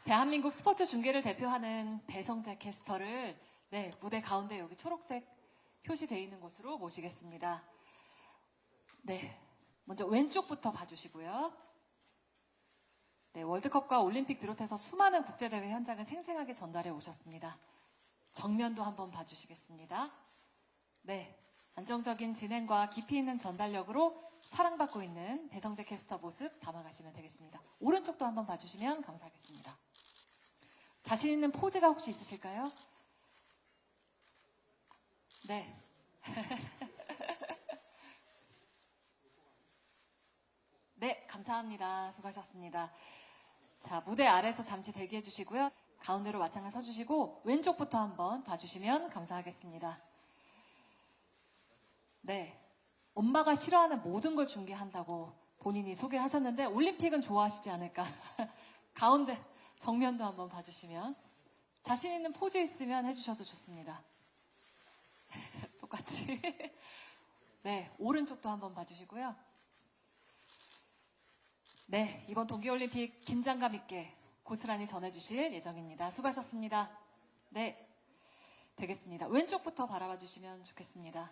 대한민국 스포츠 중계를 대표하는 배성재 캐스터를 무대 가운데 여기 초록색 표시되어 있는 곳으로 모시겠습니다. 먼저 왼쪽부터 봐주시고요. 월드컵과 올림픽 비롯해서 수많은 국제대회 현장을 생생하게 전달해 오셨습니다. 정면도 한번 봐주시겠습니다. 안정적인 진행과 깊이 있는 전달력으로 사랑받고 있는 배성재 캐스터 모습 담아가시면 되겠습니다. 오른쪽도 한번 봐주시면 감사하겠습니다. 자신 있는 포즈가 혹시 있으실까요? 네. 네, 감사합니다. 수고하셨습니다. 자, 무대 아래에서 잠시 대기해 주시고요. 가운데로 마찬가지 서주시고 왼쪽부터 한번 봐주시면 감사하겠습니다. 엄마가 싫어하는 모든 걸 중계한다고 본인이 소개를 하셨는데 올림픽은 좋아하시지 않을까. 가운데 정면도 한번 봐주시면 자신 있는 포즈 있으면 해주셔도 좋습니다. 똑같이. 오른쪽도 한번 봐주시고요. 이번 동계올림픽 긴장감 있게 고스란히 전해주실 예정입니다. 수고하셨습니다. 되겠습니다. 왼쪽부터 바라봐 주시면 좋겠습니다.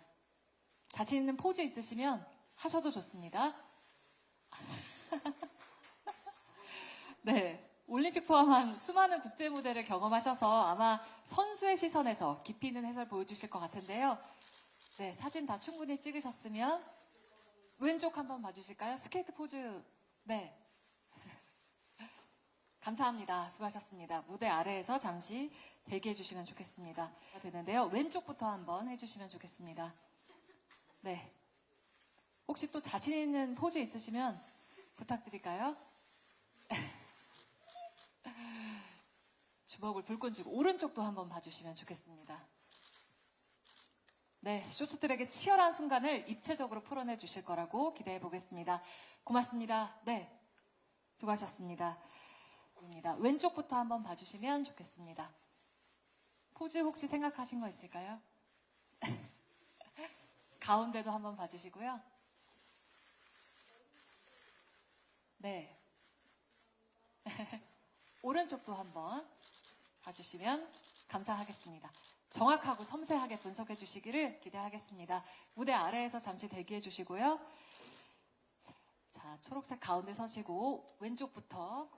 자신 있는 포즈 있으시면 하셔도 좋습니다. 올림픽 포함한 수많은 국제 무대를 경험하셔서 아마 선수의 시선에서 깊이 있는 해설 보여주실 것 같은데요. 사진 다 충분히 찍으셨으면 왼쪽 한번 봐주실까요? 스케이트 포즈. 감사합니다. 수고하셨습니다. 무대 아래에서 잠시 대기해 주시면 좋겠습니다. 되는데요. 왼쪽부터 한번 해주시면 좋겠습니다. 혹시 또 자신 있는 포즈 있으시면 부탁드릴까요? 주먹을 불끈 쥐고 오른쪽도 한번 봐주시면 좋겠습니다. 쇼트트랙의 치열한 순간을 입체적으로 풀어내 주실 거라고 기대해 보겠습니다. 고맙습니다. 수고하셨습니다. 왼쪽부터 한번 봐주시면 좋겠습니다. 포즈 혹시 생각하신 거 있을까요? 가운데도 한번 봐주시고요. 오른쪽도 한번 봐주시면 감사하겠습니다. 정확하고 섬세하게 분석해 주시기를 기대하겠습니다. 무대 아래에서 잠시 대기해 주시고요. 자, 초록색 가운데 서시고 왼쪽부터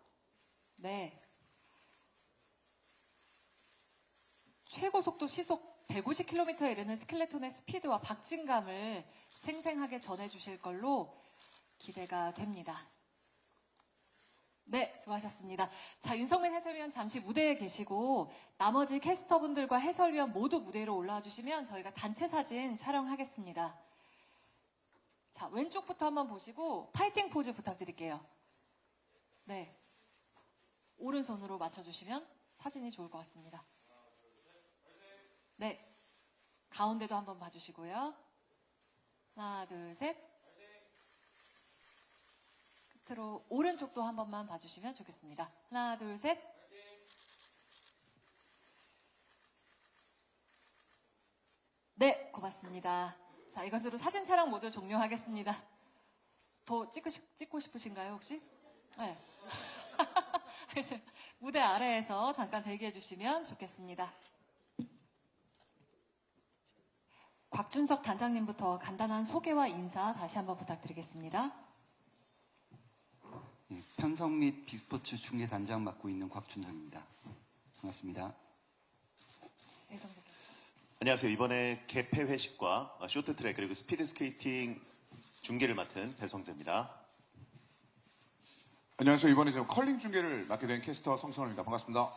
최고 속도 시속 150km에 이르는 스켈레톤의 스피드와 박진감을 생생하게 전해주실 걸로 기대가 됩니다. 수고하셨습니다. 자, 윤성민 해설위원 잠시 무대에 계시고 나머지 캐스터분들과 해설위원 모두 무대 위로 올라와 주시면 저희가 단체 사진 촬영하겠습니다. 자, 왼쪽부터 한번 보시고 파이팅 포즈 부탁드릴게요. 오른손으로 맞춰주시면 사진이 좋을 것 같습니다. 가운데도 한번 봐주시고요. 하나, 둘, 셋. 끝으로 오른쪽도 한 번만 봐주시면 좋겠습니다. 하나, 둘, 셋. 고맙습니다. 자, 이것으로 사진 촬영 모두 종료하겠습니다. 더 찍고 싶으신가요, 혹시? 무대 아래에서 잠깐 대기해 주시면 좋겠습니다. 곽준석 단장님부터 간단한 소개와 인사 다시 한번 부탁드리겠습니다. 편성 및 비스포츠 중계 단장 맡고 있는 곽준석입니다. 반갑습니다. 안녕하세요. 이번에 개폐 회식과 쇼트트랙 그리고 스피드 스케이팅 중계를 맡은 배성재입니다. 안녕하세요. 이번에 컬링 중계를 맡게 된 캐스터 성선호입니다. 반갑습니다.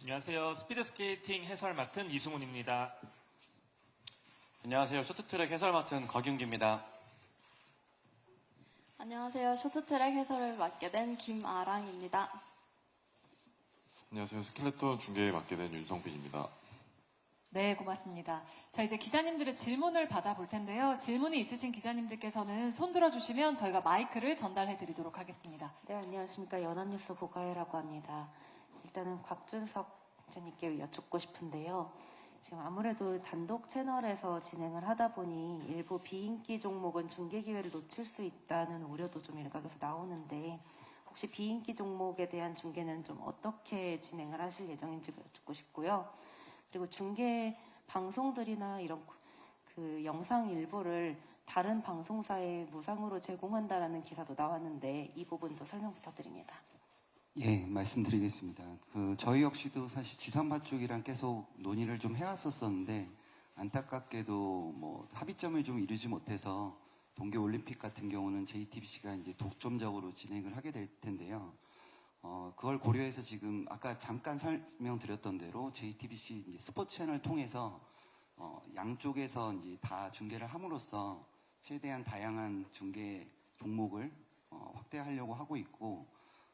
안녕하세요. 스피드 스케이팅 해설 맡은 이승훈입니다. 안녕하세요. 쇼트트랙 해설 맡은 곽윤기입니다. 안녕하세요. 쇼트트랙 해설을 맡게 된 김아랑입니다. 안녕하세요. 스켈레톤 중계에 맡게 된 윤성빈입니다. 고맙습니다. 자, 이제 기자님들의 질문을 받아볼 텐데요. 질문이 있으신 기자님들께서는 손 들어주시면 저희가 마이크를 전달해 드리도록 하겠습니다. 안녕하십니까. 연합뉴스 고가혜라고 합니다. 일단은 곽준석 기자님께 여쭙고 싶은데요. 지금 아무래도 단독 채널에서 진행을 하다 보니 일부 비인기 종목은 중계 기회를 놓칠 수 있다는 우려도 좀 일각에서 나오는데 혹시 비인기 종목에 대한 중계는 좀 어떻게 진행을 하실 예정인지 여쭙고 싶고요. 그리고 중계 방송들이나 이런 그 영상 일부를 다른 방송사에 무상으로 제공한다라는 기사도 나왔는데 이 부분도 설명 부탁드립니다. 예, 말씀드리겠습니다. 저희 역시도 사실 지상파 쪽이랑 계속 논의를 좀 해왔었었는데 안타깝게도 뭐 합의점을 좀 이루지 못해서 동계올림픽 같은 경우는 JTBC가 이제 독점적으로 진행을 하게 될 텐데요. 그걸 고려해서 지금 아까 잠깐 설명드렸던 대로 JTBC 이제 스포츠 채널 통해서 양쪽에서 이제 다 중계를 함으로써 최대한 다양한 중계 종목을 확대하려고 하고 있고,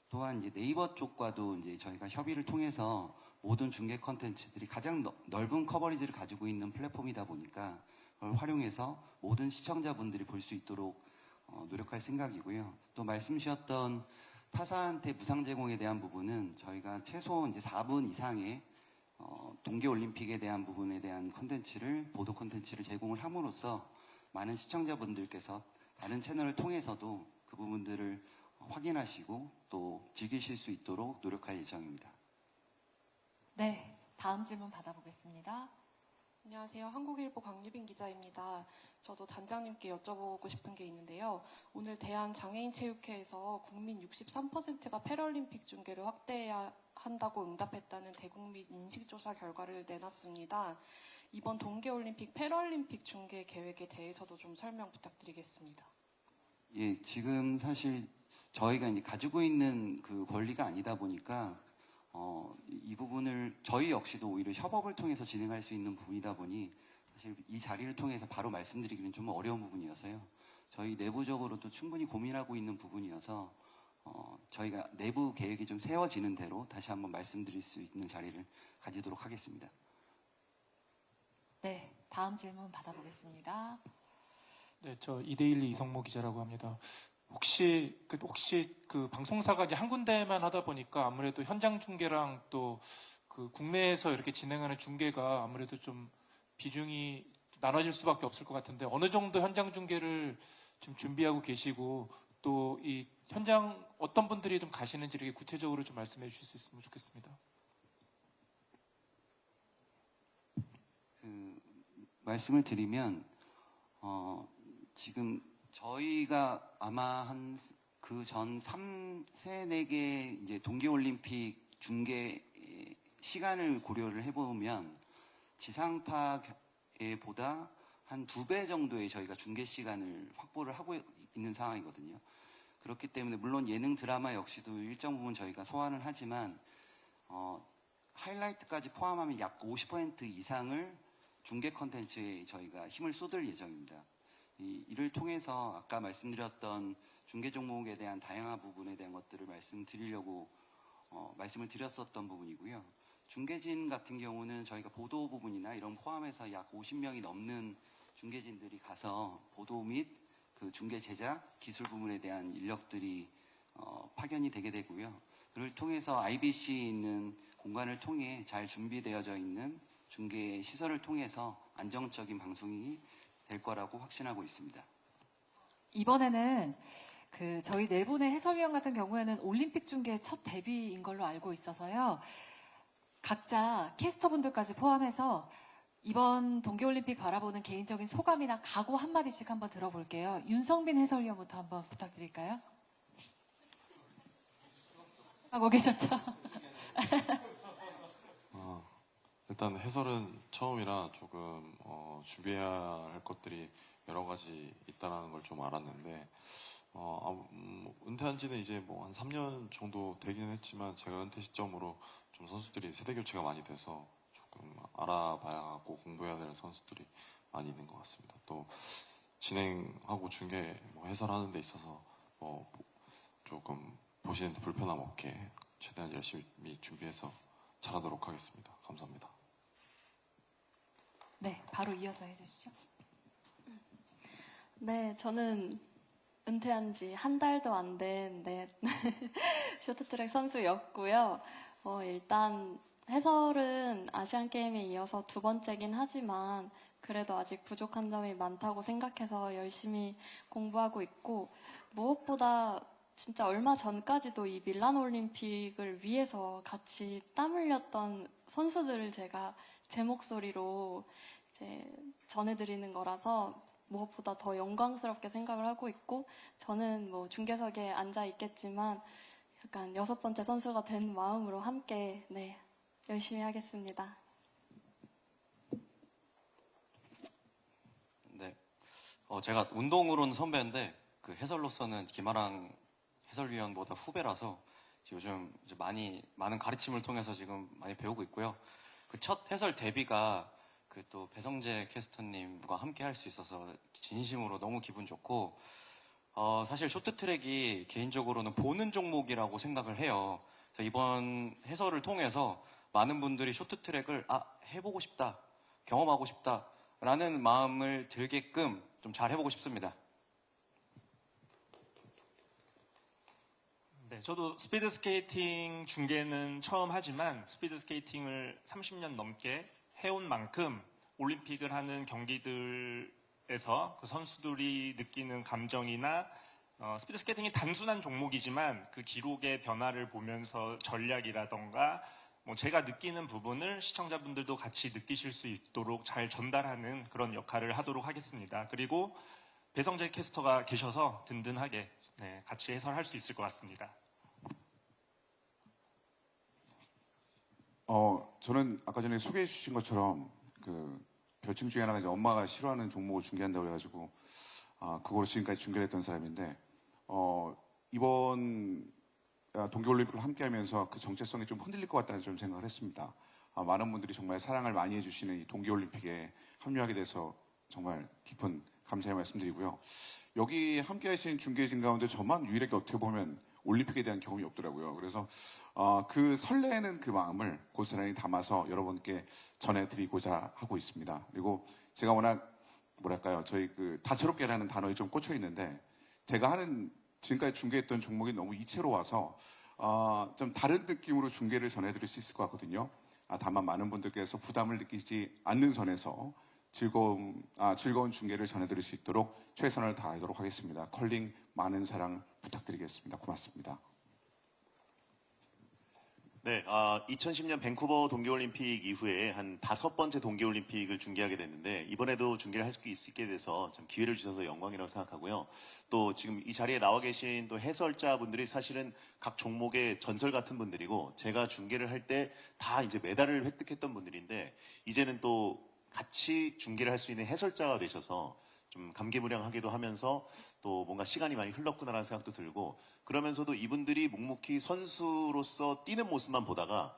또한 이제 네이버 쪽과도 이제 저희가 협의를 통해서 모든 중계 컨텐츠들이 가장 넓은 커버리지를 가지고 있는 플랫폼이다 보니까 그걸 활용해서 모든 시청자분들이 볼 수 있도록 노력할 생각이고요. 또 말씀 주셨던 타사한테 무상 제공에 대한 부분은 저희가 최소 이제 4분 이상의 동계올림픽에 대한 부분에 대한 컨텐츠를, 보도 컨텐츠를 제공을 함으로써 많은 시청자분들께서 다른 채널을 통해서도 그 부분들을 확인하시고 또 즐기실 수 있도록 노력할 예정입니다. 네, 다음 질문 받아보겠습니다. 안녕하세요. 한국일보 강유빈 기자입니다. 저도 단장님께 여쭤보고 싶은 게 있는데요. 오늘 대한장애인체육회에서 국민 63%가 패럴림픽 중계를 확대해야 한다고 응답했다는 대국민 인식조사 결과를 내놨습니다. 이번 동계올림픽 패럴림픽 중계 계획에 대해서도 좀 설명 부탁드리겠습니다. 예, 지금 사실 저희가 이제 가지고 있는 그 권리가 아니다 보니까 이 부분을 저희 역시도 오히려 협업을 통해서 진행할 수 있는 부분이다 보니 사실 이 자리를 통해서 바로 말씀드리기는 좀 어려운 부분이어서요. 저희 내부적으로도 충분히 고민하고 있는 부분이어서 저희가 내부 계획이 좀 세워지는 대로 다시 한번 말씀드릴 수 있는 자리를 가지도록 하겠습니다. 네, 다음 질문 받아보겠습니다. 네, 저 이데일리 이성모 기자라고 합니다. 혹시 그 방송사가 이제 한 군데만 하다 보니까 아무래도 현장 중계랑 또 그 국내에서 이렇게 진행하는 중계가 아무래도 좀 비중이 나눠질 수밖에 없을 것 같은데 어느 정도 현장 중계를 좀 준비하고 계시고 또 이 현장 어떤 분들이 좀 가시는지 이렇게 구체적으로 좀 말씀해 주실 수 있으면 좋겠습니다. 말씀을 드리면 지금 저희가 아마 한 그 전 3, 4개 이제 동계올림픽 중계 시간을 고려를 해보면 지상파보다 한 2배 정도의 저희가 중계 시간을 확보를 하고 있는 상황이거든요. 그렇기 때문에 물론 예능 드라마 역시도 일정 부분 저희가 소화는 하지만 하이라이트까지 포함하면 약 50% 이상을 중계 컨텐츠에 저희가 힘을 쏟을 예정입니다. 이를 통해서 아까 말씀드렸던 중계 종목에 대한 다양한 부분에 대한 것들을 말씀드리려고 말씀을 드렸었던 부분이고요. 중계진 같은 경우는 저희가 보도 부분이나 이런 포함해서 약 50명이 넘는 중계진들이 가서 보도 및 그 중계 제작, 기술 부분에 대한 인력들이 파견이 되게 되고요. 그를 통해서 IBC 있는 공간을 통해 잘 준비되어져 있는 중계 시설을 통해서 안정적인 방송이 될 거라고 확신하고 있습니다. 이번에는 저희 네 분의 해설위원 같은 경우에는 올림픽 중계 첫 데뷔인 걸로 알고 있어서요. 각자 캐스터분들까지 포함해서 이번 동계올림픽 바라보는 개인적인 소감이나 각오 한마디씩 한번 들어볼게요. 윤성빈 해설위원부터 한번 부탁드릴까요? 하고 계셨죠? 일단 해설은 처음이라 조금 준비해야 할 것들이 여러 가지 있다는 걸 좀 알았는데 은퇴한 지는 이제 뭐 한 3년 정도 되긴 했지만 제가 은퇴 시점으로 좀 선수들이 세대 교체가 많이 돼서 조금 알아봐야 하고 공부해야 될 선수들이 많이 있는 것 같습니다. 또 진행하고 중계 해설하는 데 있어서 조금 보시는데 불편함 없게 최대한 열심히 준비해서 잘하도록 하겠습니다. 감사합니다. 네, 바로 이어서 해주시죠. 네, 저는 은퇴한 지 한 달도 안 된 쇼트트랙 선수였고요. 일단 해설은 아시안게임에 이어서 2번째긴 하지만 그래도 아직 부족한 점이 많다고 생각해서 열심히 공부하고 있고 무엇보다 진짜 얼마 전까지도 이 밀라노 올림픽을 위해서 같이 땀 흘렸던 선수들을 제가 제 목소리로 이제 전해드리는 거라서 무엇보다 더 영광스럽게 생각을 하고 있고, 저는 뭐 중계석에 앉아 있겠지만 약간 6번째 선수가 된 마음으로 함께 네, 열심히 하겠습니다. 네. 제가 운동으로는 선배인데 그 해설로서는 김아랑 해설위원보다 후배라서 요즘 이제 많은 가르침을 통해서 지금 많이 배우고 있고요. 그 첫 해설 데뷔가 그 또 배성재 캐스터님과 함께 할 수 있어서 진심으로 너무 기분 좋고, 사실 쇼트트랙이 개인적으로는 보는 종목이라고 생각을 해요. 그래서 이번 해설을 통해서 많은 분들이 쇼트트랙을 해보고 싶다, 경험하고 싶다라는 마음을 들게끔 좀 잘 해보고 싶습니다. 네, 저도 스피드 스케이팅 중계는 처음 하지만 스피드 스케이팅을 30년 넘게 해온 만큼 올림픽을 하는 경기들에서 그 선수들이 느끼는 감정이나 스피드 스케이팅이 단순한 종목이지만 그 기록의 변화를 보면서 전략이라던가 뭐 제가 느끼는 부분을 시청자분들도 같이 느끼실 수 있도록 잘 전달하는 그런 역할을 하도록 하겠습니다. 그리고 배성재 캐스터가 계셔서 든든하게 같이 해설할 수 있을 것 같습니다. 저는 아까 전에 소개해 주신 것처럼 그 별칭 중에 하나가 이제 엄마가 싫어하는 종목을 중계한다고 해가지고 그거로 지금까지 중계를 했던 사람인데 이번 동계올림픽을 함께하면서 그 정체성이 좀 흔들릴 것 같다는 좀 생각을 했습니다. 많은 분들이 정말 사랑을 많이 해주시는 이 동계올림픽에 합류하게 돼서 정말 깊은 감사의 말씀드리고요. 여기 함께하신 중계진 가운데 저만 유일하게 어떻게 보면 올림픽에 대한 경험이 없더라고요. 그래서 그 설레는 그 마음을 고스란히 담아서 여러분께 전해드리고자 하고 있습니다. 그리고 제가 워낙 뭐랄까요, 저희 그 다채롭게라는 단어에 좀 꽂혀 있는데 제가 하는 지금까지 중계했던 종목이 너무 이채로워서 좀 다른 느낌으로 중계를 전해드릴 수 있을 것 같거든요. 다만 많은 분들께서 부담을 느끼지 않는 선에서 즐거운 중계를 전해드릴 수 있도록 최선을 다하도록 하겠습니다. 컬링 많은 사랑 부탁드리겠습니다. 고맙습니다. 네, 2010년 밴쿠버 동계올림픽 이후에 한 5번째 동계올림픽을 중계하게 됐는데 이번에도 중계를 할 수 있게 돼서 참 기회를 주셔서 영광이라고 생각하고요. 또 지금 이 자리에 나와 계신 또 해설자분들이 사실은 각 종목의 전설 같은 분들이고 제가 중계를 할 때 다 이제 메달을 획득했던 분들인데 이제는 또 같이 중계를 할 수 있는 해설자가 되셔서 좀 감개무량하기도 하면서 또 뭔가 시간이 많이 흘렀구나라는 생각도 들고, 그러면서도 이분들이 묵묵히 선수로서 뛰는 모습만 보다가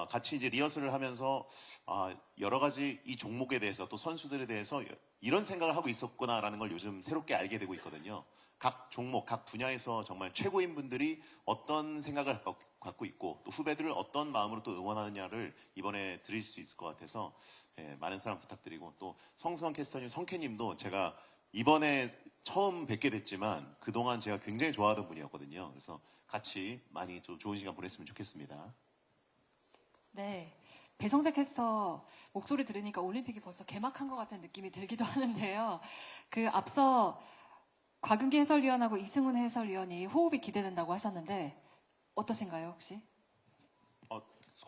같이 이제 리허설을 하면서 여러 가지 이 종목에 대해서 또 선수들에 대해서 이런 생각을 하고 있었구나라는 걸 요즘 새롭게 알게 되고 있거든요. 각 종목, 각 분야에서 정말 최고인 분들이 어떤 생각을 갖고 있고 또 후배들을 어떤 마음으로 또 응원하느냐를 이번에 드릴 수 있을 것 같아서 많은 사랑 부탁드리고, 또 성승환 캐스터님, 성캐님도 제가 이번에 처음 뵙게 됐지만 그동안 제가 굉장히 좋아하던 분이었거든요. 그래서 같이 많이 좀 좋은 시간 보냈으면 좋겠습니다. 네. 배성재 캐스터 목소리 들으니까 올림픽이 벌써 개막한 것 같은 느낌이 들기도 하는데요. 그 앞서 곽윤기 해설위원하고 이승훈 해설위원이 호흡이 기대된다고 하셨는데 어떠신가요, 혹시?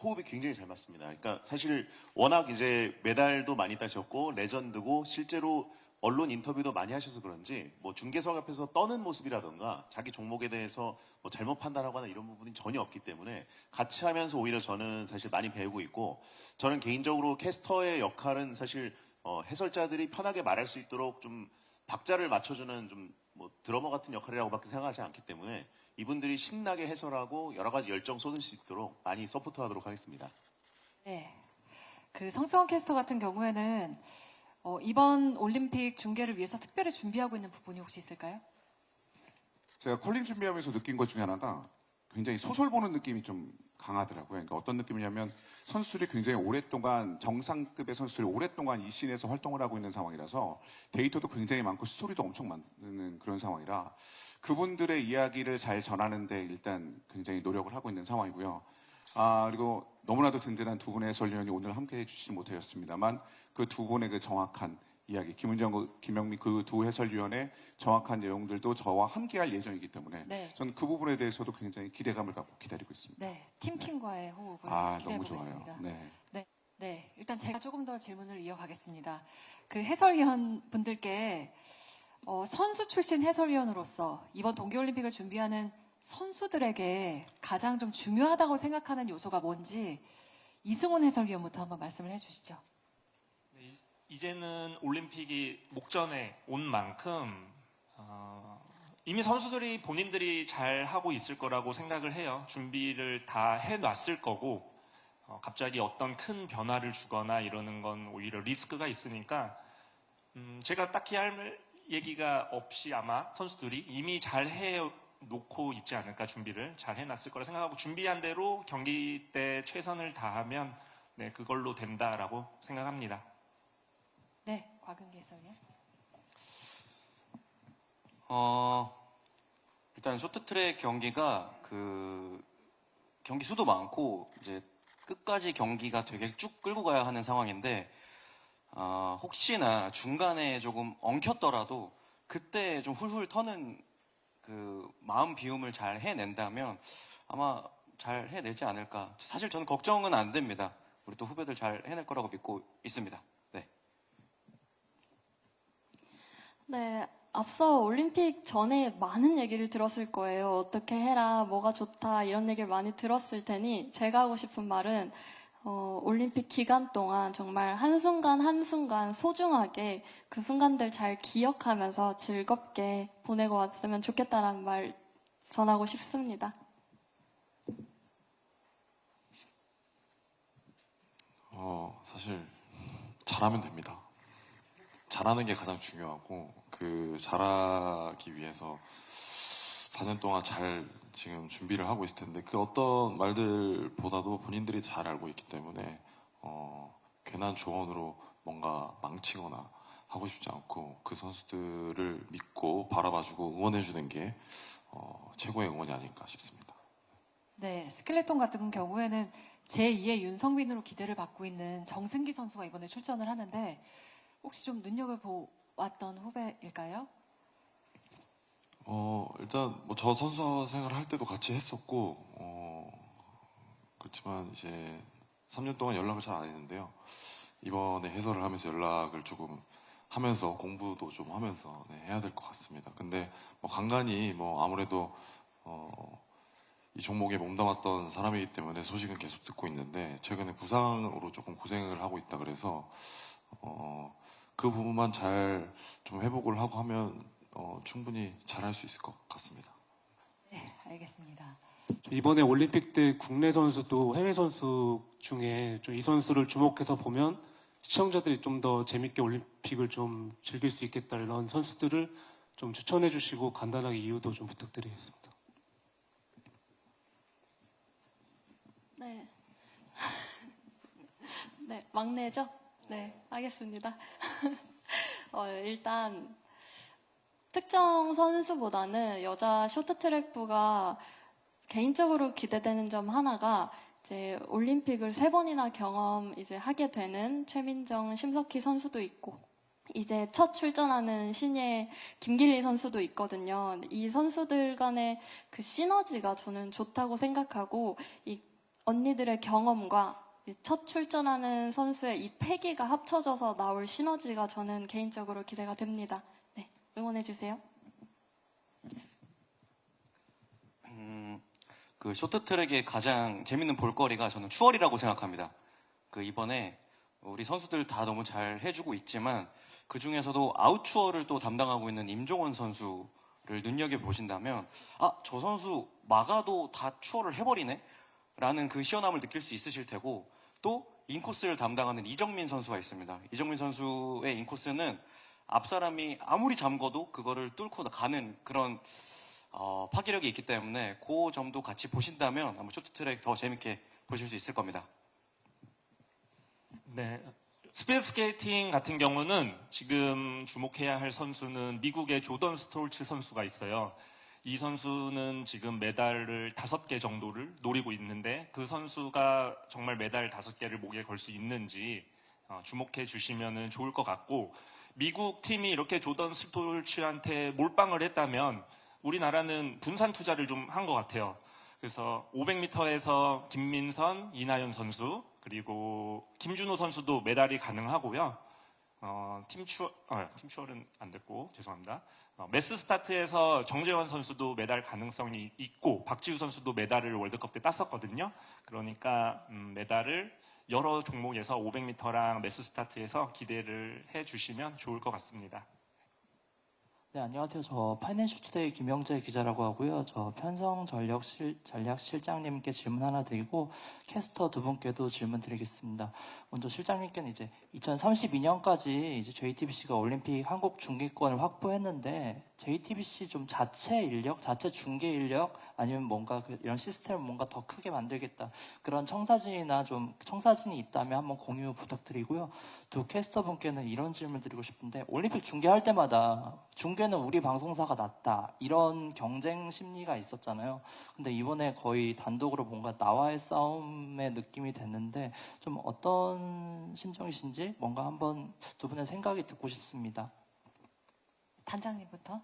호흡이 굉장히 잘 맞습니다. 그러니까 사실 워낙 이제 메달도 많이 따셨고 레전드고 실제로 언론 인터뷰도 많이 하셔서 그런지 뭐 중계석 앞에서 떠는 모습이라던가 자기 종목에 대해서 뭐 잘못 판단하거나 이런 부분이 전혀 없기 때문에 같이 하면서 오히려 저는 사실 많이 배우고 있고, 저는 개인적으로 캐스터의 역할은 사실 해설자들이 편하게 말할 수 있도록 좀 박자를 맞춰주는 좀 뭐 드러머 같은 역할이라고밖에 생각하지 않기 때문에 이분들이 신나게 해설하고 여러 가지 열정 쏟을 수 있도록 많이 서포트하도록 하겠습니다. 네. 그 성승환 캐스터 같은 경우에는 이번 올림픽 중계를 위해서 특별히 준비하고 있는 부분이 혹시 있을까요? 제가 컬링 준비하면서 느낀 것 중에 하나가 굉장히 소설 보는 느낌이 좀 강하더라고요. 그러니까 어떤 느낌이냐면 선수들이 굉장히 오랫동안 정상급의 선수들이 오랫동안 이 씬에서 활동을 하고 있는 상황이라서 데이터도 굉장히 많고 스토리도 엄청 많은 그런 상황이라 그분들의 이야기를 잘 전하는데 일단 굉장히 노력을 하고 있는 상황이고요. 그리고 너무나도 든든한 두 분의 해설위원이 오늘 함께 해주시지 못하였습니다만 그 두 분의 그 정확한 이야기, 김은정, 김영미 그 두 해설위원의 정확한 내용들도 저와 함께할 예정이기 때문에 네. 저는 그 부분에 대해서도 굉장히 기대감을 갖고 기다리고 있습니다. 네, 팀킹과의 호흡을 아, 기대해 너무 보고 좋아요. 있습니다. 네. 네, 일단 제가 조금 더 질문을 이어가겠습니다. 그 해설위원 분들께 선수 출신 해설위원으로서 이번 동계올림픽을 준비하는 선수들에게 가장 좀 중요하다고 생각하는 요소가 뭔지 이승훈 해설위원부터 한번 말씀을 해주시죠. 네, 이제는 올림픽이 목전에 온 만큼 이미 선수들이 본인들이 잘 하고 있을 거라고 생각을 해요. 준비를 다 해놨을 거고 갑자기 어떤 큰 변화를 주거나 이러는 건 오히려 리스크가 있으니까 제가 딱히 할 얘기가 없이 아마 선수들이 이미 잘 해놓고 있지 않을까, 준비를 잘 해놨을 거라 생각하고 준비한 대로 경기 때 최선을 다하면 네, 그걸로 된다라고 생각합니다. 네, 곽은기 해설위원. 일단 쇼트트랙 경기가 그 경기 수도 많고 이제 끝까지 경기가 되게 쭉 끌고 가야 하는 상황인데 혹시나 중간에 조금 엉켰더라도 그때 좀 훌훌 터는 그 마음 비움을 잘 해낸다면 아마 잘 해내지 않을까. 사실 저는 걱정은 안 됩니다. 우리 또 후배들 잘 해낼 거라고 믿고 있습니다. 네. 네, 앞서 올림픽 전에 많은 얘기를 들었을 거예요. 어떻게 해라, 뭐가 좋다, 이런 얘기를 많이 들었을 테니 제가 하고 싶은 말은 올림픽 기간 동안 정말 한순간 한순간 소중하게 그 순간들 잘 기억하면서 즐겁게 보내고 왔으면 좋겠다라는 말 전하고 싶습니다. 사실 잘하면 됩니다. 잘하는 게 가장 중요하고 그 잘하기 위해서 4년 동안 잘 지금 준비를 하고 있을 텐데 그 어떤 말들보다도 본인들이 잘 알고 있기 때문에 괜한 조언으로 뭔가 망치거나 하고 싶지 않고 그 선수들을 믿고 바라봐주고 응원해주는 게 최고의 응원이 아닐까 싶습니다. 네, 스켈레톤 같은 경우에는 제2의 윤성빈으로 기대를 받고 있는 정승기 선수가 이번에 출전을 하는데 혹시 좀 눈여겨보았던 후배일까요? 일단 뭐 저 선수 생활을 할 때도 같이 했었고 그렇지만 이제 3년 동안 연락을 잘 안 했는데요. 이번에 해설을 하면서 연락을 조금 하면서 공부도 좀 하면서 해야 될 것 같습니다. 근데 뭐 간간히 뭐 아무래도 이 종목에 몸담았던 사람이기 때문에 소식은 계속 듣고 있는데 최근에 부상으로 조금 고생을 하고 있다 그래서 그 부분만 잘 좀 회복을 하고 하면 충분히 잘할 수 있을 것 같습니다. 네, 알겠습니다. 이번에 올림픽 때 국내 선수도 해외 선수 중에 좀 이 선수를 주목해서 보면 시청자들이 좀 더 재밌게 올림픽을 좀 즐길 수 있겠다 이런 선수들을 좀 추천해 주시고 간단하게 이유도 좀 부탁드리겠습니다. 네. 네, 막내죠? 네, 알겠습니다. 일단 특정 선수보다는 여자 쇼트트랙부가 개인적으로 기대되는 점 하나가 이제 올림픽을 3번이나 이제 하게 되는 최민정, 심석희 선수도 있고 이제 첫 출전하는 신예 김길리 선수도 있거든요. 이 선수들 간의 그 시너지가 저는 좋다고 생각하고 이 언니들의 경험과 첫 출전하는 선수의 이 패기가 합쳐져서 나올 시너지가 저는 개인적으로 기대가 됩니다. 네, 응원해주세요. 그 쇼트트랙의 가장 재밌는 볼거리가 저는 추월이라고 생각합니다. 그 이번에 우리 선수들 다 너무 잘 해주고 있지만 그 중에서도 아웃추월을 또 담당하고 있는 임종원 선수를 눈여겨보신다면 저 선수 막아도 다 추월을 해버리네? 라는 그 시원함을 느낄 수 있으실 테고 또 인코스를 담당하는 이정민 선수가 있습니다. 이정민 선수의 인코스는 앞사람이 아무리 잠궈도 그거를 뚫고 가는 그런 파괴력이 있기 때문에 그 점도 같이 보신다면 아마 쇼트트랙 더 재밌게 보실 수 있을 겁니다. 네, 스피드 스케이팅 같은 경우는 지금 주목해야 할 선수는 미국의 조던 스톨츠 선수가 있어요. 이 선수는 지금 메달을 5개 정도를 노리고 있는데 그 선수가 정말 메달 5개를 목에 걸 수 있는지 주목해 주시면 좋을 것 같고 미국 팀이 이렇게 조던 스톨츠한테 몰빵을 했다면 우리나라는 분산 투자를 좀 한 것 같아요. 그래서 500m에서 김민선, 이나연 선수, 그리고 김준호 선수도 메달이 가능하고요. 팀추얼은 안 됐고, 죄송합니다. 매스 스타트에서 정재원 선수도 메달 가능성이 있고, 박지우 선수도 메달을 월드컵 때 땄었거든요. 그러니까 메달을 여러 종목에서 500m랑 매스 스타트에서 기대를 해주시면 좋을 것 같습니다. 네, 안녕하세요. 저 파이낸셜 투데이 김영재 기자라고 하고요. 저 편성 전략 실장님께 질문 하나 드리고 캐스터 두 분께도 질문 드리겠습니다. 먼저 실장님께는 이제 2032년까지 이제 JTBC가 올림픽 한국 중계권을 확보했는데 JTBC 좀 자체 인력, 자체 중계 인력 아니면 뭔가 이런 시스템을 뭔가 더 크게 만들겠다. 그런 청사진이 있다면 한번 공유 부탁드리고요. 두 캐스터 분께는 이런 질문 드리고 싶은데 올림픽 중계할 때마다 중계는 우리 방송사가 낫다 이런 경쟁 심리가 있었잖아요. 근데 이번에 거의 단독으로 뭔가 나와의 싸움의 느낌이 됐는데 좀 어떤 심정이신지 뭔가 한번 두 분의 생각이 듣고 싶습니다. 단장님부터.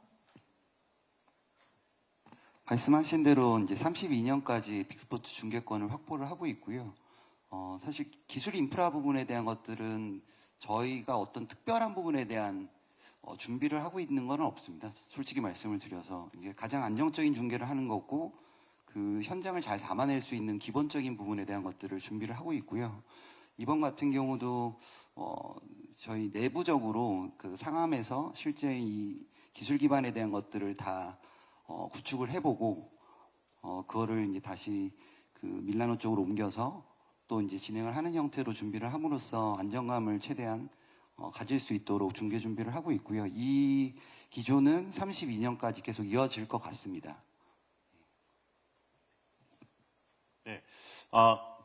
말씀하신 대로 이제 32년까지 빅스포츠 중계권을 확보를 하고 있고요. 사실 기술 인프라 부분에 대한 것들은 저희가 어떤 특별한 부분에 대한 준비를 하고 있는 건 없습니다. 솔직히 말씀을 드려서 이게 가장 안정적인 중계를 하는 거고 그 현장을 잘 담아낼 수 있는 기본적인 부분에 대한 것들을 준비를 하고 있고요. 이번 같은 경우도 저희 내부적으로 그 상암에서 실제 이 기술 기반에 대한 것들을 다 구축을 해보고 그거를 이제 다시 그 밀라노 쪽으로 옮겨서 또 이제 진행을 하는 형태로 준비를 함으로써 안정감을 최대한 가질 수 있도록 중계 준비를 하고 있고요. 이 기조는 32년까지 계속 이어질 것 같습니다. 네.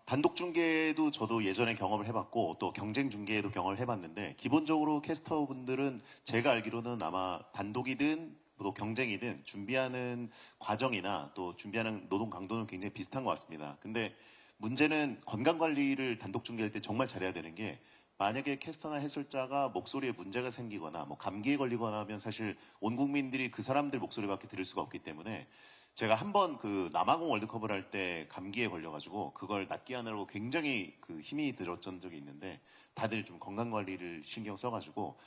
단독 중계도 저도 예전에 경험을 해봤고 또 경쟁 중계도 경험을 해봤는데 기본적으로 캐스터분들은 제가 알기로는 아마 단독이든 또 경쟁이든 준비하는 과정이나 또 준비하는 노동 강도는 굉장히 비슷한 것 같습니다. 근데 문제는 건강 관리를 단독 중계할 때 정말 잘해야 되는 게 만약에 캐스터나 해설자가 목소리에 문제가 생기거나 뭐 감기에 걸리거나 하면 사실 온 국민들이 그 사람들 목소리밖에 들을 수가 없기 때문에 제가 한번 그 남아공 월드컵을 할 때 감기에 걸려가지고 그걸 낫게 하느라고 굉장히 그 힘이 들었던 적이 있는데 다들 좀 건강 관리를 신경 써가지고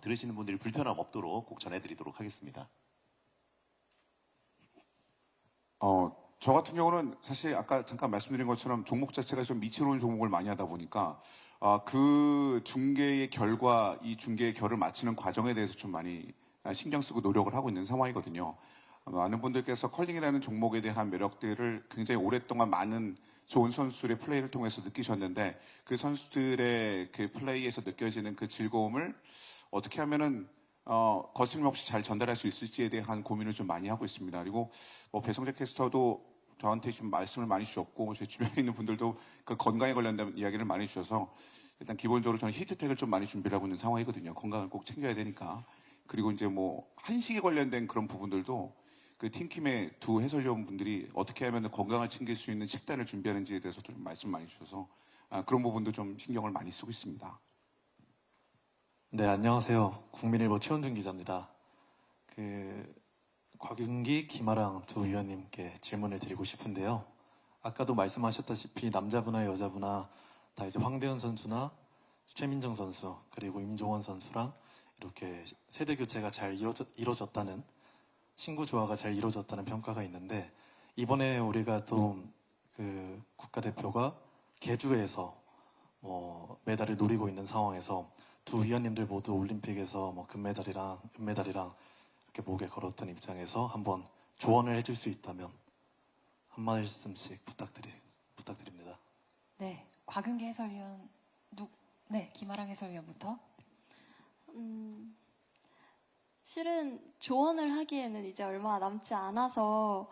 들으시는 분들이 불편함 없도록 꼭 전해드리도록 하겠습니다. 저 같은 경우는 사실 아까 잠깐 말씀드린 것처럼 종목 자체가 좀 미치로운 종목을 많이 하다 보니까 그 중계의 결과, 이 중계의 결을 맞추는 과정에 대해서 좀 많이 신경 쓰고 노력을 하고 있는 상황이거든요. 많은 분들께서 컬링이라는 종목에 대한 매력들을 굉장히 오랫동안 많은 좋은 선수들의 플레이를 통해서 느끼셨는데 그 선수들의 그 플레이에서 느껴지는 그 즐거움을 어떻게 하면은 거침없이 잘 전달할 수 있을지에 대한 고민을 좀 많이 하고 있습니다. 그리고 배성재 캐스터도 저한테 좀 말씀을 많이 주셨고 제 주변에 있는 분들도 그 건강에 관련된 이야기를 많이 주셔서 일단 기본적으로 저는 히트텍을 좀 많이 준비를 하고 있는 상황이거든요. 건강을 꼭 챙겨야 되니까. 그리고 이제 한식에 관련된 그런 부분들도 그 팀킴의 두 해설위원분들이 어떻게 하면 건강을 챙길 수 있는 식단을 준비하는지에 대해서도 좀 말씀 많이 주셔서 그런 부분도 좀 신경을 많이 쓰고 있습니다. 네, 안녕하세요. 국민일보 최원준 기자입니다. 곽윤기, 김아랑 두 위원님께 질문을 드리고 싶은데요. 아까도 말씀하셨다시피 남자부나 여자부나 다 이제 황대현 선수나 최민정 선수 그리고 임종원 선수랑 이렇게 세대 교체가 잘 이루어졌다는 신구 조화가 잘 이루어졌다는 평가가 있는데 이번에 우리가 또 그 국가대표가 계주에서 메달을 노리고 있는 상황에서 두 위원님들 모두 올림픽에서 금메달이랑 은메달이랑 이렇게 목에 걸었던 입장에서 한번 조언을 해줄 수 있다면 한 말씀씩 부탁드립니다. 네, 곽윤기 해설위원, 네, 김아랑 해설위원부터. 실은 조언을 하기에는 이제 얼마 남지 않아서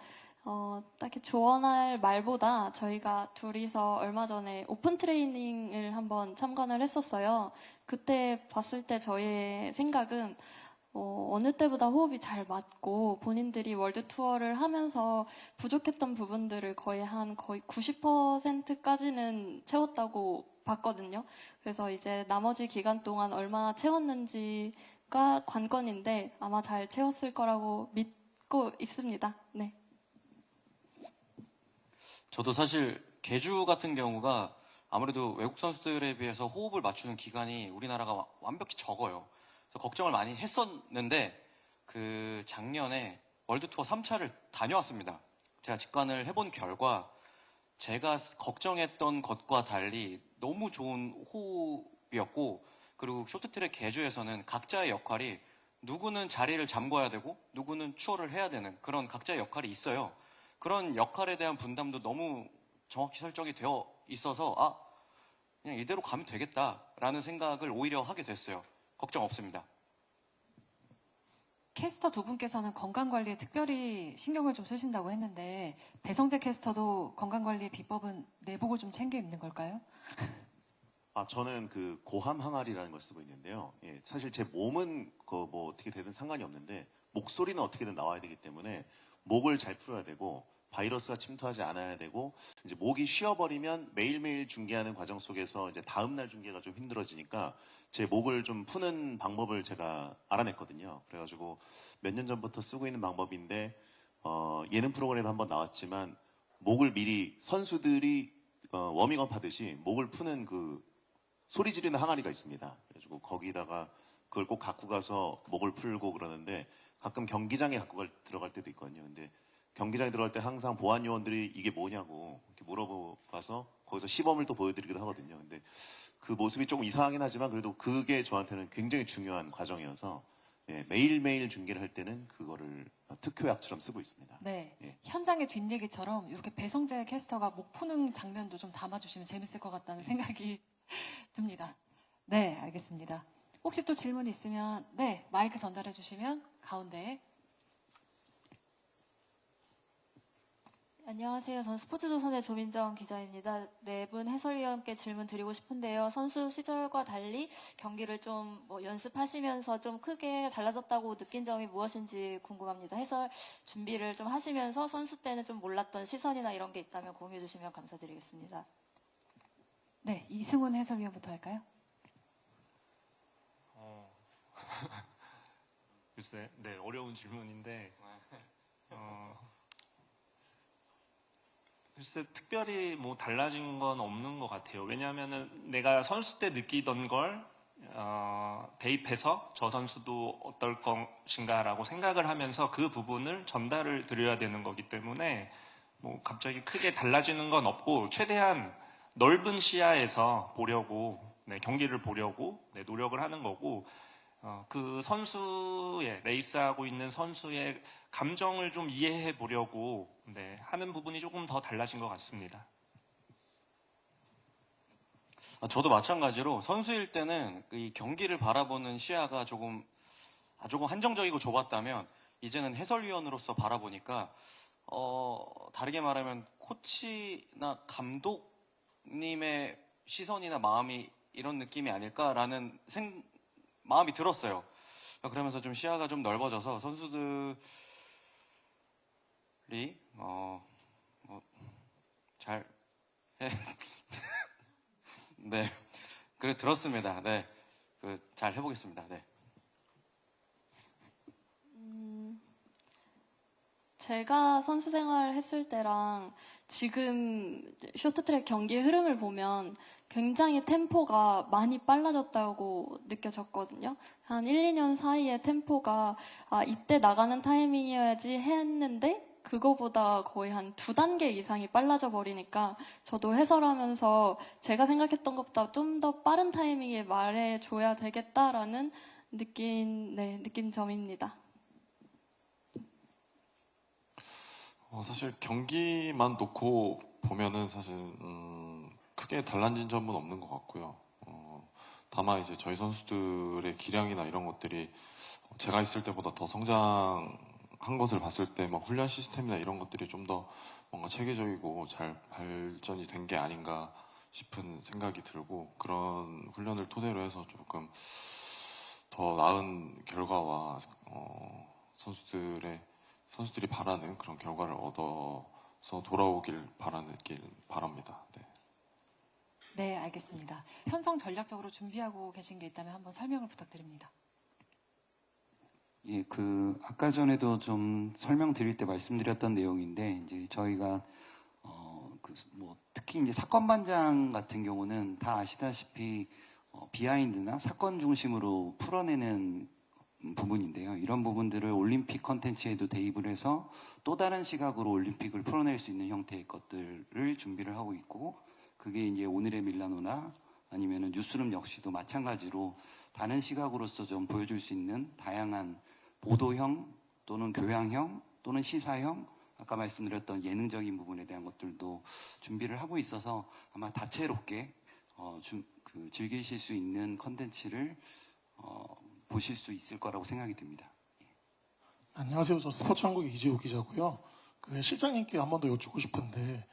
딱히 조언할 말보다 저희가 둘이서 얼마 전에 오픈 트레이닝을 한번 참관을 했었어요. 그때 봤을 때 저의 생각은 어느 때보다 호흡이 잘 맞고 본인들이 월드 투어를 하면서 부족했던 부분들을 거의 90%까지는 채웠다고 봤거든요. 그래서 이제 나머지 기간 동안 얼마나 채웠는지 가 관건인데 아마 잘 채웠을 거라고 믿고 있습니다. 네. 저도 사실 개주 같은 경우가 아무래도 외국 선수들에 비해서 호흡을 맞추는 기간이 우리나라가 완벽히 적어요. 그래서 걱정을 많이 했었는데 그 작년에 월드 투어 3차를 다녀왔습니다. 제가 직관을 해본 결과 제가 걱정했던 것과 달리 너무 좋은 호흡이었고, 그리고 쇼트트랙 개주에서는 각자의 역할이 누구는 자리를 잠궈야 되고 누구는 추월을 해야 되는 그런 각자의 역할이 있어요. 그런 역할에 대한 분담도 너무 정확히 설정이 되어 있어서 그냥 이대로 가면 되겠다라는 생각을 오히려 하게 됐어요. 걱정 없습니다. 캐스터 두 분께서는 건강관리에 특별히 신경을 좀 쓰신다고 했는데 배성재 캐스터도 건강관리의 비법은 내복을 좀 챙겨 입는 걸까요? 저는 그 고함 항아리라는 걸 쓰고 있는데요. 예, 사실 제 몸은 뭐 어떻게 되든 상관이 없는데 목소리는 어떻게든 나와야 되기 때문에 목을 잘 풀어야 되고 바이러스가 침투하지 않아야 되고 이제 목이 쉬어버리면 매일매일 중계하는 과정 속에서 이제 다음날 중계가 좀 힘들어지니까 제 목을 좀 푸는 방법을 제가 알아냈거든요. 그래가지고 몇 년 전부터 쓰고 있는 방법인데 예능 프로그램에 한번 나왔지만 목을 미리 선수들이 워밍업 하듯이 목을 푸는 그 소리 지르는 항아리가 있습니다. 그래가지고 거기다가 그걸 꼭 갖고 가서 목을 풀고 그러는데 가끔 경기장에 들어갈 때도 있거든요. 근데 경기장에 들어갈 때 항상 보안 요원들이 이게 뭐냐고 이렇게 물어봐서 거기서 시범을 또 보여드리기도 하거든요. 근데 그 모습이 조금 이상하긴 하지만 그래도 그게 저한테는 굉장히 중요한 과정이어서 예, 매일매일 중계를 할 때는 그거를 특효약처럼 쓰고 있습니다. 네. 예. 현장의 뒷얘기처럼 이렇게 배성재 캐스터가 목 푸는 장면도 좀 담아주시면 재밌을 것 같다는 생각이 듭니다. 네, 알겠습니다. 혹시 또 질문 있으면 네, 마이크 전달해 주시면 가운데에. 안녕하세요. 저는 스포츠조선의 조민정 기자입니다. 네 분 해설위원께 질문 드리고 싶은데요. 선수 시절과 달리 경기를 좀 연습하시면서 좀 크게 달라졌다고 느낀 점이 무엇인지 궁금합니다. 해설 준비를 좀 하시면서 선수 때는 좀 몰랐던 시선이나 이런 게 있다면 공유해 주시면 감사드리겠습니다. 네, 이승훈 해설위원부터 할까요? 글쎄, 네, 어려운 질문인데, 글쎄, 특별히 뭐 달라진 건 없는 것 같아요. 왜냐하면은 내가 선수 때 느끼던 걸, 대입해서 저 선수도 어떨 것인가라고 생각을 하면서 그 부분을 전달을 드려야 되는 거기 때문에, 뭐 갑자기 크게 달라지는 건 없고, 최대한 넓은 시야에서 보려고, 네, 경기를 보려고, 네, 노력을 하는 거고, 그 선수의, 레이스하고 있는 선수의 감정을 좀 이해해 보려고, 네, 하는 부분이 조금 더 달라진 것 같습니다. 저도 마찬가지로 선수일 때는 이 경기를 바라보는 시야가 조금 한정적이고 좁았다면 이제는 해설위원으로서 바라보니까 다르게 말하면 코치나 감독님의 시선이나 마음이 이런 느낌이 아닐까라는 마음이 들었어요. 그러면서 좀 시야가 좀 넓어져서 선수들이 잘 네, 그래 들었습니다. 네, 잘 해보겠습니다. 네. 제가 선수 생활을 했을 때랑 지금 쇼트트랙 경기의 흐름을 보면 굉장히 템포가 많이 빨라졌다고 느껴졌거든요. 한 1, 2년 사이에 템포가 이때 나가는 타이밍이어야지 했는데 그거보다 거의 한 2단계 이상이 빨라져 버리니까 저도 해설하면서 제가 생각했던 것보다 좀 더 빠른 타이밍에 말해줘야 되겠다라는 느낀 점입니다. 사실 경기만 놓고 보면은 사실 크게 달라진 점은 없는 것 같고요. 다만 이제 저희 선수들의 기량이나 이런 것들이 제가 있을 때보다 더 성장한 것을 봤을 때 뭐 훈련 시스템이나 이런 것들이 좀 더 뭔가 체계적이고 잘 발전이 된 게 아닌가 싶은 생각이 들고, 그런 훈련을 토대로 해서 조금 더 나은 결과와 선수들이 바라는 그런 결과를 얻어서 돌아오길 바랍니다. 네. 네, 알겠습니다. 편성 전략적으로 준비하고 계신 게 있다면 한번 설명을 부탁드립니다. 예, 아까 전에도 좀 설명드릴 때 말씀드렸던 내용인데, 이제 저희가, 특히 이제 사건반장 같은 경우는 다 아시다시피, 비하인드나 사건 중심으로 풀어내는 부분인데요. 이런 부분들을 올림픽 컨텐츠에도 대입을 해서 또 다른 시각으로 올림픽을 풀어낼 수 있는 형태의 것들을 준비를 하고 있고, 그게 이제 오늘의 밀라노나 아니면은 뉴스룸 역시도 마찬가지로 다른 시각으로서 좀 보여줄 수 있는 다양한 보도형 또는 교양형 또는 시사형, 아까 말씀드렸던 예능적인 부분에 대한 것들도 준비를 하고 있어서 아마 다채롭게 즐기실 수 있는 컨텐츠를 보실 수 있을 거라고 생각이 듭니다. 안녕하세요. 저 스포츠한국의 이재우 기자고요. 실장님께 한 번 더 여쭙고 싶은데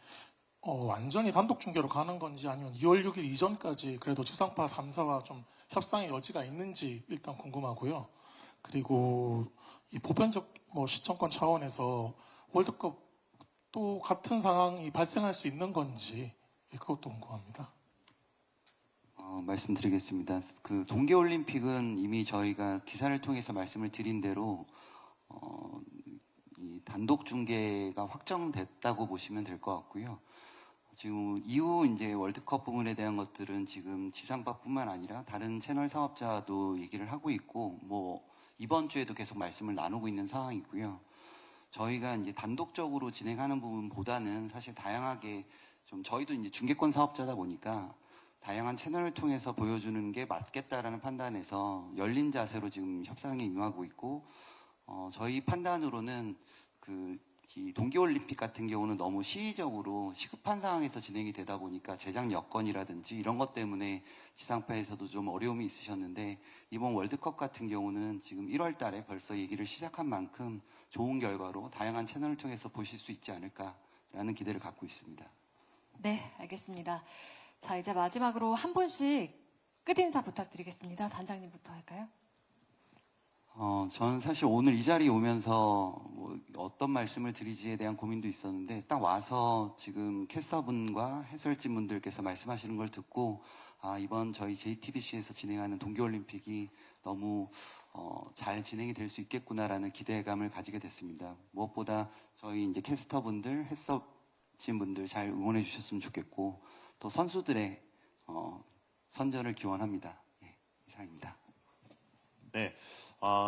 완전히 단독 중계로 가는 건지 아니면 2월 6일 이전까지 그래도 지상파 3사와 좀 협상의 여지가 있는지 일단 궁금하고요. 그리고 이 보편적 시청권 차원에서 월드컵 또 같은 상황이 발생할 수 있는 건지 그것도 궁금합니다. 말씀드리겠습니다. 동계올림픽은 이미 저희가 기사를 통해서 말씀을 드린 대로 이 단독 중계가 확정됐다고 보시면 될 것 같고요. 지금 이후 이제 월드컵 부분에 대한 것들은 지금 지상파뿐만 아니라 다른 채널 사업자도 얘기를 하고 있고, 이번 주에도 계속 말씀을 나누고 있는 상황이고요. 저희가 이제 단독적으로 진행하는 부분보다는 사실 다양하게 저희도 이제 중계권 사업자다 보니까 다양한 채널을 통해서 보여주는 게 맞겠다라는 판단에서 열린 자세로 지금 협상에 임하고 있고, 저희 판단으로는 이 동계올림픽 같은 경우는 너무 시의적으로 시급한 상황에서 진행이 되다 보니까 제작 여건이라든지 이런 것 때문에 지상파에서도 좀 어려움이 있으셨는데, 이번 월드컵 같은 경우는 지금 1월 달에 벌써 얘기를 시작한 만큼 좋은 결과로 다양한 채널을 통해서 보실 수 있지 않을까라는 기대를 갖고 있습니다. 네, 알겠습니다. 자, 이제 마지막으로 한 분씩 끝인사 부탁드리겠습니다. 단장님부터 할까요? 저는 사실 오늘 이 자리에 오면서 어떤 말씀을 드리지에 대한 고민도 있었는데, 딱 와서 지금 캐스터분과 해설진분들께서 말씀하시는 걸 듣고, 이번 저희 JTBC에서 진행하는 동계올림픽이 너무 잘 진행이 될 수 있겠구나라는 기대감을 가지게 됐습니다. 무엇보다 저희 이제 캐스터분들, 해설진분들 잘 응원해 주셨으면 좋겠고, 또 선수들의 선전을 기원합니다. 예, 이상입니다. 네.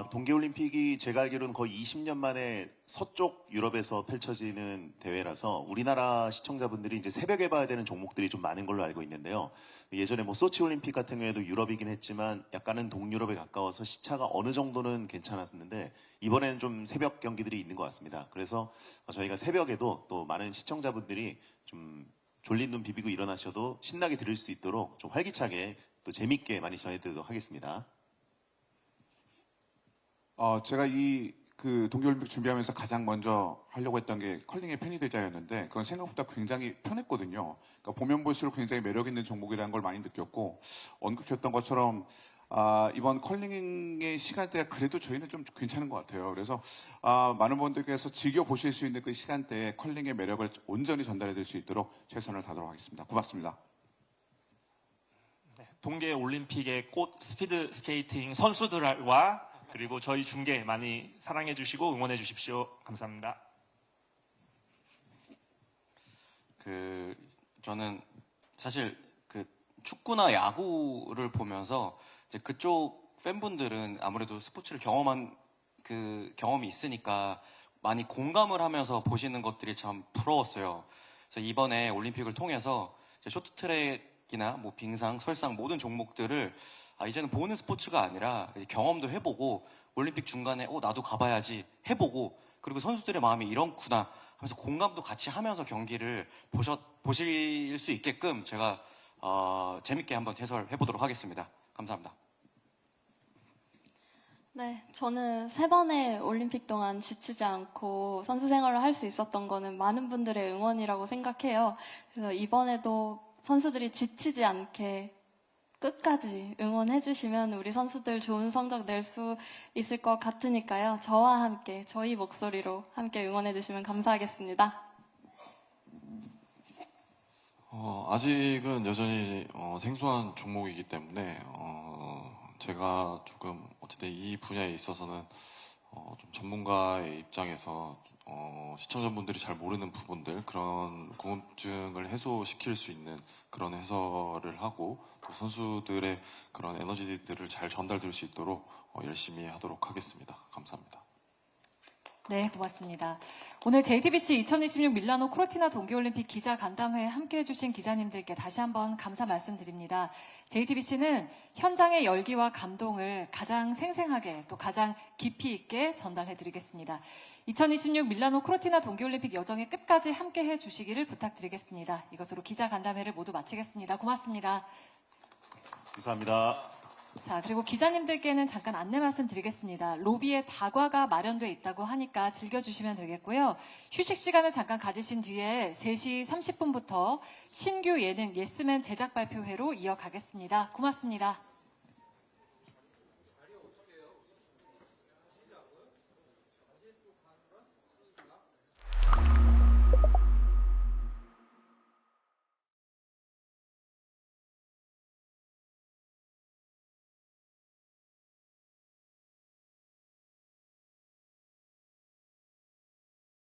동계올림픽이 제가 알기로는 거의 20년 만에 서쪽 유럽에서 펼쳐지는 대회라서 우리나라 시청자분들이 이제 새벽에 봐야 되는 종목들이 좀 많은 걸로 알고 있는데요. 예전에 소치올림픽 같은 경우에도 유럽이긴 했지만 약간은 동유럽에 가까워서 시차가 어느 정도는 괜찮았는데 이번에는 좀 새벽 경기들이 있는 것 같습니다. 그래서 저희가 새벽에도 또 많은 시청자분들이 좀 졸린 눈 비비고 일어나셔도 신나게 들을 수 있도록 좀 활기차게 또 재밌게 많이 전해드리도록 하겠습니다. 제가 동계올림픽 준비하면서 가장 먼저 하려고 했던 게 컬링의 팬이 되자였는데, 그건 생각보다 굉장히 편했거든요. 그러니까 보면 볼수록 굉장히 매력 있는 종목이라는 걸 많이 느꼈고, 언급 주셨던 것처럼 이번 컬링의 시간대가 그래도 저희는 좀 괜찮은 것 같아요. 그래서 많은 분들께서 즐겨 보실 수 있는 그 시간대에 컬링의 매력을 온전히 전달해 드릴 수 있도록 최선을 다하도록 하겠습니다. 고맙습니다. 네, 동계올림픽의 꽃 스피드 스케이팅 선수들과 그리고 저희 중계 많이 사랑해 주시고 응원해 주십시오. 감사합니다. 저는 사실 축구나 야구를 보면서 이제 그쪽 팬분들은 아무래도 스포츠를 경험한 경험이 있으니까 많이 공감을 하면서 보시는 것들이 참 부러웠어요. 그래서 이번에 올림픽을 통해서 쇼트트랙이나 빙상, 설상 모든 종목들을 이제는 보는 스포츠가 아니라 경험도 해보고 올림픽 중간에 나도 가봐야지 해보고, 그리고 선수들의 마음이 이렇구나 하면서 공감도 같이 하면서 경기를 보실 수 있게끔 제가 재밌게 한번 해설해보도록 하겠습니다. 감사합니다. 네, 저는 3번의 올림픽 동안 지치지 않고 선수 생활을 할 수 있었던 거는 많은 분들의 응원이라고 생각해요. 그래서 이번에도 선수들이 지치지 않게 끝까지 응원해 주시면 우리 선수들 좋은 성적 낼 수 있을 것 같으니까요. 저와 함께, 저희 목소리로 함께 응원해 주시면 감사하겠습니다. 아직은 여전히 생소한 종목이기 때문에 제가 조금 어쨌든 이 분야에 있어서는 좀 전문가의 입장에서 시청자분들이 잘 모르는 부분들, 그런 궁금증을 해소시킬 수 있는 그런 해설을 하고 또 선수들의 그런 에너지들을 잘 전달될 수 있도록 열심히 하도록 하겠습니다. 감사합니다. 네, 고맙습니다. 오늘 JTBC 2026 밀라노 코르티나 동계올림픽 기자 간담회에 함께해 주신 기자님들께 다시 한번 감사 말씀드립니다. JTBC는 현장의 열기와 감동을 가장 생생하게 또 가장 깊이 있게 전달해 드리겠습니다. 2026 밀라노 코르티나 동계올림픽 여정의 끝까지 함께해 주시기를 부탁드리겠습니다. 이것으로 기자 간담회를 모두 마치겠습니다. 고맙습니다. 감사합니다. 자, 그리고 기자님들께는 잠깐 안내 말씀드리겠습니다. 로비에 다과가 마련되어 있다고 하니까 즐겨주시면 되겠고요. 휴식 시간을 잠깐 가지신 뒤에 3시 30분부터 신규 예능 예스맨 제작 발표회로 이어가겠습니다. 고맙습니다.